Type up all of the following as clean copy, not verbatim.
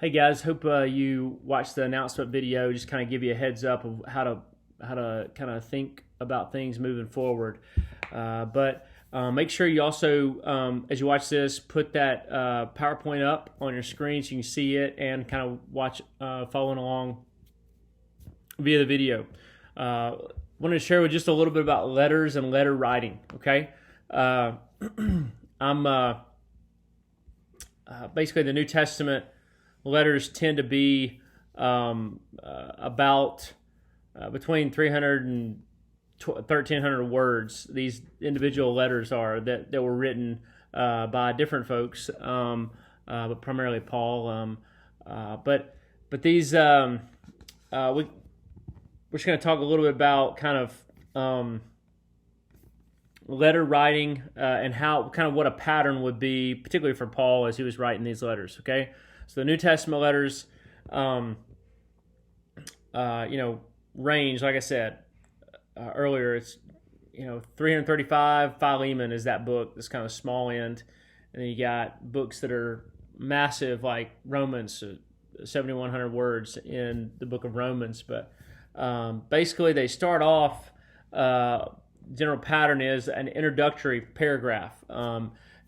Hey guys, hope you watched the announcement video. Just kind of give you a heads up of how to kind of think about things moving forward. But make sure you also, as you watch this, put that PowerPoint up on your screen so you can see it and kind of watch, following along via the video. Wanted to share with just a little bit about letters and letter writing. Okay, I'm basically the New Testament. Letters tend to be about between 300 and 1,300 words. These individual letters are that were written by different folks, but primarily Paul. But these we're just going to talk a little bit about kind of letter writing and how kind of what a pattern would be, particularly for Paul as he was writing these letters. Okay. So the New Testament letters, range, like I said earlier, it's 335. Philemon is that book that's kind of small end, and then you got books that are massive, like Romans, 7,100 words in the book of Romans. But basically, they start off. General pattern is an introductory paragraph.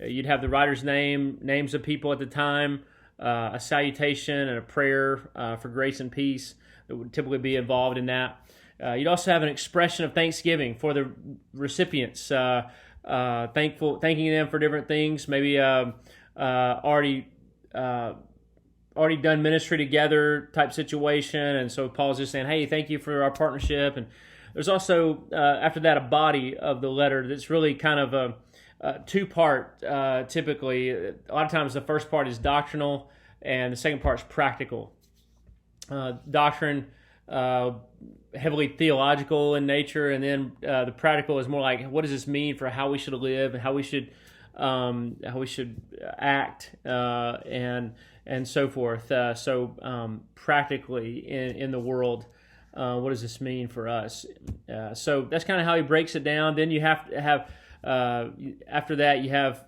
You'd have the writer's name, names of people at the time. A salutation and a prayer for grace and peace that would typically be involved in that. You'd also have an expression of thanksgiving for the recipients, thanking them for different things, maybe already done ministry together type situation, and so Paul's just saying, hey, thank you for our partnership. And there's also, after that, a body of the letter that's really kind of a two-part, typically. A lot of times the first part is doctrinal and the second part is practical. Doctrine, heavily theological in nature, and then the practical is more like, what does this mean for how we should live and how we should act, and so forth. So practically in the world, what does this mean for us? So that's kind of how he breaks it down. Then you have to have after that, you have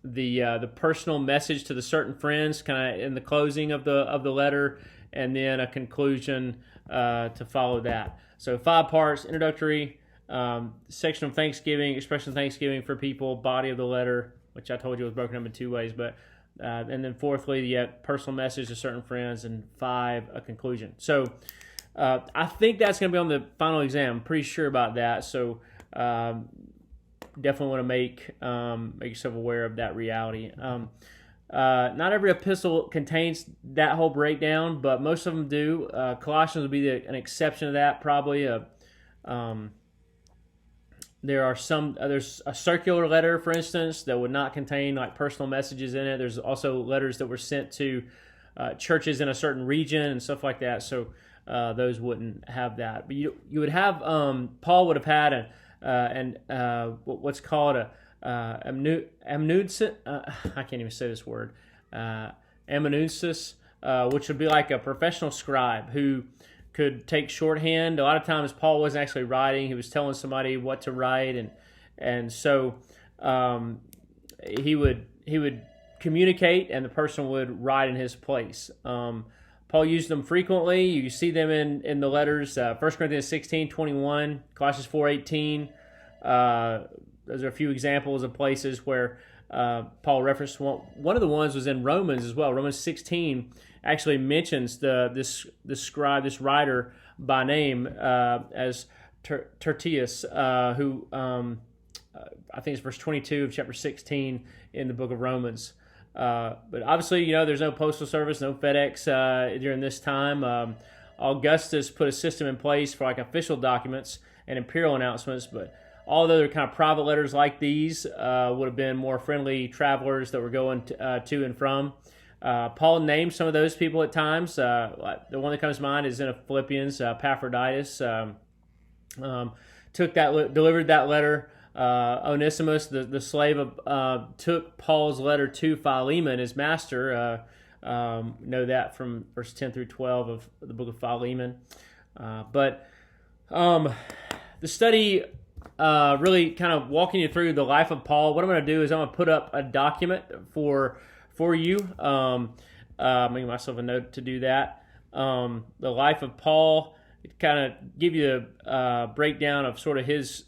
the personal message to the certain friends, kind of in the closing of the letter, and then a conclusion to follow that. So 5 parts: introductory, section of thanksgiving, expression of thanksgiving for people, body of the letter, which I told you was broken up in 2 ways, but and then fourthly, you have personal message to certain friends, and 5, a conclusion. So I think that's going to be on the final exam. I'm pretty sure about that. So definitely want to make yourself aware of that reality. Not every epistle contains that whole breakdown, but most of them do. Colossians would be an exception to that, probably. There's a circular letter, for instance, that would not contain like personal messages in it. There's also letters that were sent to churches in a certain region and stuff like that. So those wouldn't have that. But you would have Paul would have had what's called a amanuensis. I can't even say this word. Amanuensis, which would be like a professional scribe who could take shorthand. A lot of times Paul wasn't actually writing; he was telling somebody what to write, and so he would communicate, and the person would write in his place. Paul used them frequently. You see them in the letters, 1 Corinthians 16:21, Colossians 4:18. Those are a few examples of places where Paul referenced one of the ones was in Romans as well. Romans 16 actually mentions this scribe, this writer by name as Tertius, who I think it's verse 22 of chapter 16 in the book of Romans. But obviously, there's no postal service, no FedEx during this time. Augustus put a system in place for like official documents and imperial announcements, but all the other kind of private letters like these would have been more friendly travelers that were going to and from. Paul named some of those people at times. The one that comes to mind is in Philippians. Epaphroditus delivered that letter. Onesimus, the slave, took Paul's letter to Philemon, his master. Know that from verse 10 through 12 of the book of Philemon. But the study really kind of walking you through the life of Paul. What I'm going to do is I'm going to put up a document for you. Making myself a note to do that. The life of Paul, kind of give you a breakdown of sort of his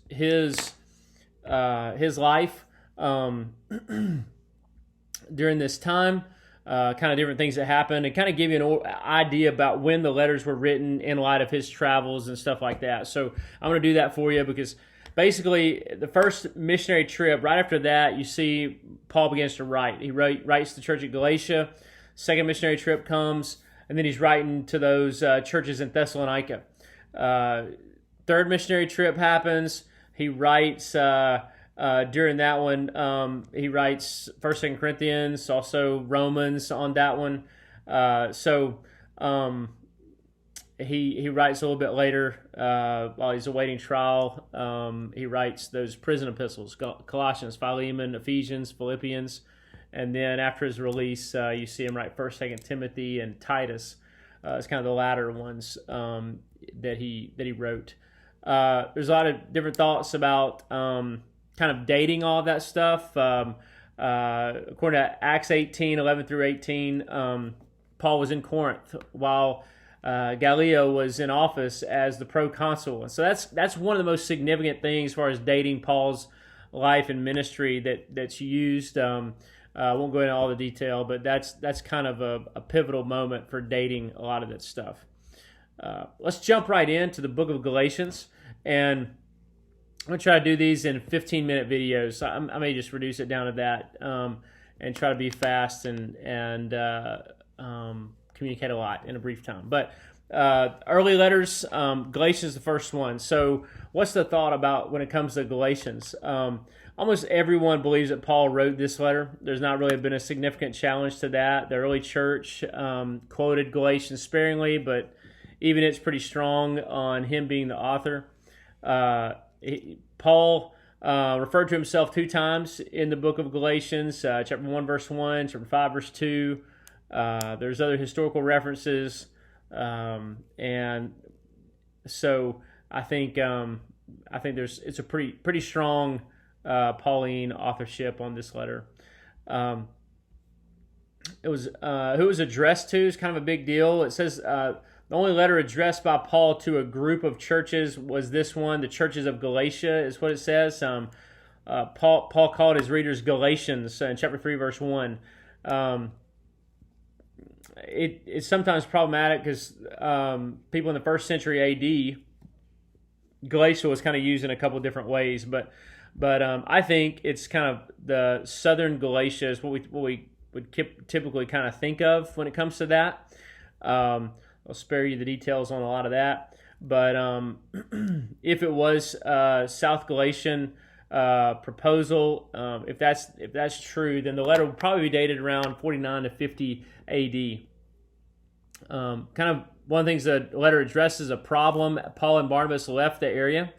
life during this time, kind of different things that happened, and kind of give you an idea about when the letters were written in light of his travels and stuff like that. So I'm going to do that for you because basically the first missionary trip, right after that, you see Paul begins to write. He writes to the church at Galatia. Second missionary trip comes, and then he's writing to those churches in Thessalonica. Third missionary trip happens. He writes during that one. He writes 1st, 2nd Corinthians, also Romans on that one. He writes a little bit later while he's awaiting trial. He writes those prison epistles: Colossians, Philemon, Ephesians, Philippians. And then after his release, you see him write 1st, 2nd Timothy, and Titus. It's kind of the latter ones that he wrote. There's a lot of different thoughts about kind of dating all of that stuff. According to Acts 18, 11 through 18, Paul was in Corinth while Gallio was in office as the proconsul. And so that's one of the most significant things as far as dating Paul's life and ministry that's used. I won't go into all the detail, but that's kind of a pivotal moment for dating a lot of that stuff. Let's jump right into the book of Galatians, and I'm going to try to do these in 15-minute videos. I may just reduce it down to that and try to be fast and communicate a lot in a brief time. But early letters, Galatians is the first one. So what's the thought about when it comes to Galatians? Almost everyone believes that Paul wrote this letter. There's not really been a significant challenge to that. The early church quoted Galatians sparingly, but even it's pretty strong on him being the author. Paul referred to himself 2 times in the book of Galatians, chapter 1, verse 1, chapter 5, verse 2. There's other historical references. And so I think it's a pretty strong Pauline authorship on this letter. It was who it was addressed to is kind of a big deal. It says the only letter addressed by Paul to a group of churches was this one, the churches of Galatia, is what it says. Paul called his readers Galatians in chapter 3, verse 1. It's sometimes problematic because people in the 1st century A.D., Galatia was kind of used in a couple different ways, but I think it's kind of the southern Galatia is what we would typically kind of think of when it comes to that. I'll spare you the details on a lot of that, but if it was South Galatian proposal, if that's true, then the letter would probably be dated around 49 to 50 A.D. Kind of one of the things the letter addresses a problem. Paul and Barnabas left the area.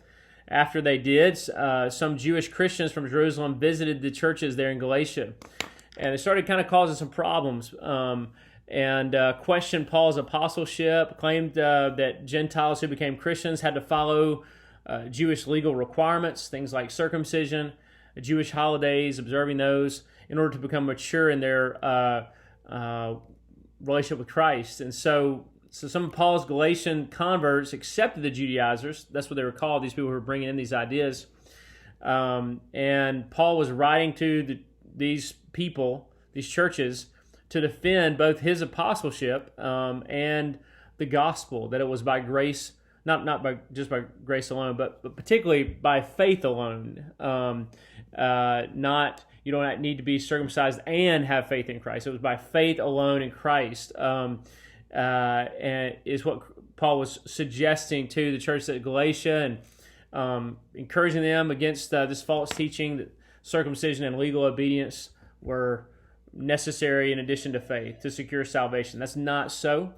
After they did, some Jewish Christians from Jerusalem visited the churches there in Galatia, and they started kind of causing some problems and questioned Paul's apostleship, claimed that Gentiles who became Christians had to follow Jewish legal requirements, things like circumcision, Jewish holidays, observing those in order to become mature in their relationship with Christ. And so some of Paul's Galatian converts accepted the Judaizers. That's what they were called, these people who were bringing in these ideas. And Paul was writing to these people, these churches, to defend both his apostleship and the gospel, that it was by grace, not by just by grace alone, but particularly by faith alone. Not you don't need to be circumcised and have faith in Christ. It was by faith alone in Christ. And is what Paul was suggesting to the church at Galatia, and encouraging them against this false teaching that circumcision and legal obedience were necessary in addition to faith to secure salvation. That's not so,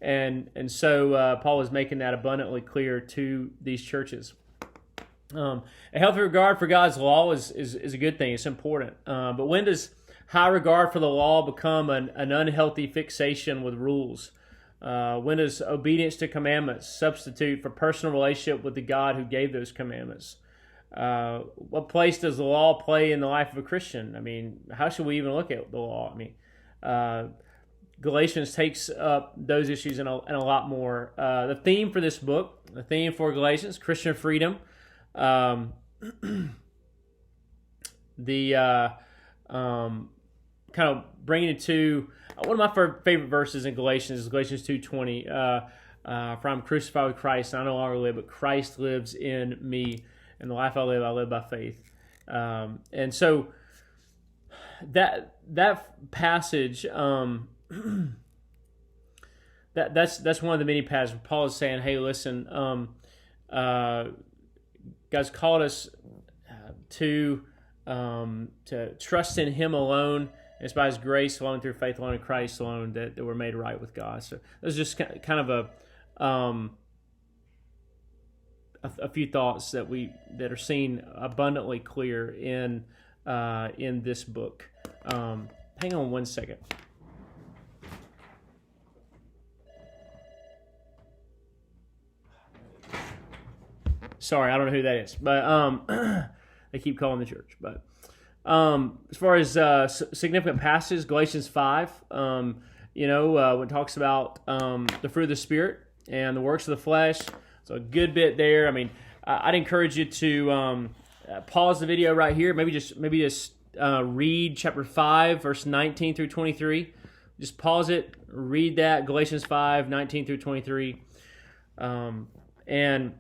and so Paul is making that abundantly clear to these churches. A healthy regard for God's law is a good thing. It's important. But when does high regard for the law become an unhealthy fixation with rules? When does obedience to commandments substitute for personal relationship with the God who gave those commandments? What place does the law play in the life of a Christian? I mean, how should we even look at the law? I mean, Galatians takes up those issues and a lot more. The theme for this book, the theme for Galatians, Christian freedom. Kind of bringing it to one of my favorite verses in Galatians is Galatians 2:20. For I'm crucified with Christ, and I no longer live, but Christ lives in me, and the life I live by faith. And so that passage, that's one of the many passages where Paul is saying, "Hey, listen, God's called us to trust in Him alone. It's by His grace alone, through faith alone, in Christ alone, that we're made right with God." So there's just kind of a few thoughts that are seen abundantly clear in this book. Hang on one second. Sorry, I don't know who that is, but they keep calling the church. But as far as significant passages, Galatians 5, when it talks about the fruit of the Spirit and the works of the flesh, so a good bit there. I mean, I'd encourage you to pause the video right here. Maybe just read chapter 5, verse 19 through 23. Just pause it, read that, Galatians 5, 19 through 23. And